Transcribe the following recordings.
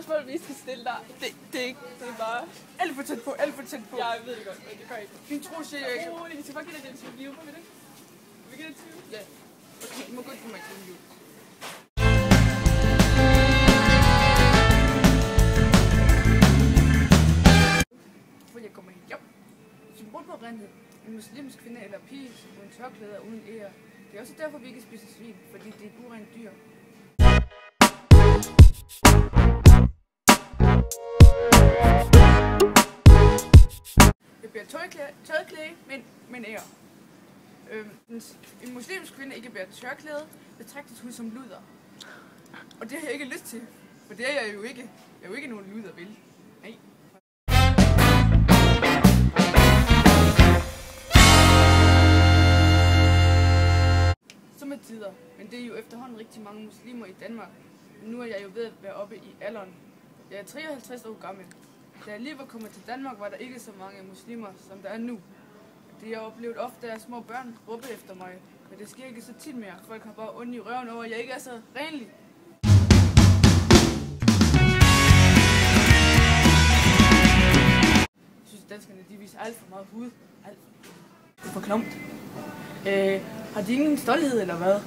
spørgsmål, vi skal stille dig. Det er ikke. Det er bare... Alt for tæt på, alt for tæt på. Jeg ved det godt, men det gør ikke. Din tro siger jeg ikke. Vi skal bare give dig et interview, må vi det? Vi give dig et interview? Ja. Okay, du må godt give mig et interview. For jeg kommer i job. Symbol på renhed. En muslimsk kvinde eller pige uden tørklæder og uden ære. Det er også derfor, vi ikke spiser svin, fordi det er et urent dyr. Jeg bliver tørklæde, men ære. En muslimsk kvinde ikke bærer tørklæde, betragtes hun som luder. Og det har jeg ikke lyst til, for det er jeg jo ikke. Jeg er jo ikke nogen luder, vel? Nej. Som er tider, men det er jo efterhånden rigtig mange muslimer i Danmark. Men nu er jeg jo ved at være oppe i alderen. Jeg er 53 år gammel. Da jeg lige var kommet til Danmark, var der ikke så mange muslimer, som der er nu. Det jeg oplevede ofte, at små børn råbte efter mig. Men det sker ikke så tit mere. Folk har bare ondt i røven over, at jeg ikke er så renlig. Jeg synes, at danskerne de viser alt for meget hud. Alt for klamt. Har de ingen stolthed, eller hvad?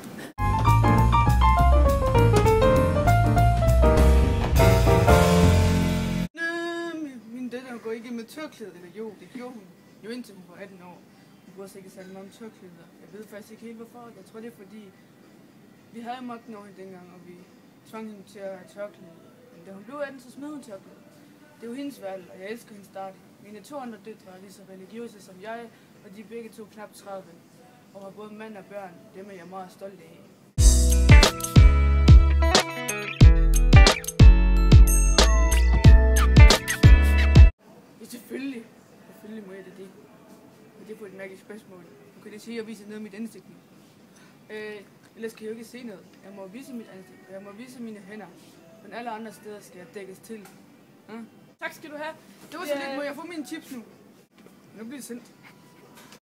Min datter går ikke med tørklæde, eller jo, det gjorde hun. Jo indtil hun var 18 år. Hun bryder sig ikke særlig meget om tørklæder. Jeg ved faktisk ikke helt hvorfor. Jeg tror det er fordi, vi havde magten over hende dengang, og vi tvang hende til at have tørklæde. Men da hun blev 18, så smed hun tørklæde. Det er jo hendes valg, og jeg elsker hendes start. Mine 2 andre døtre er lige så religiøse som jeg, og de er begge 2 knap 30. Og har både mand og børn. Dem er jeg meget stolt af. Ja, selvfølgelig må jeg det. Men det er på et mærkeligt spørgsmål. Nu kan det sige, at jeg viser noget af mit ansigt nu. Ellers kan jeg jo ikke se noget. Jeg må vise mit ansigt, og jeg må vise mine hænder. Men alle andre steder skal jeg dækkes til. Tak skal du have. Det var så lidt. Må jeg få mine chips nu? Nu bliver det sendt.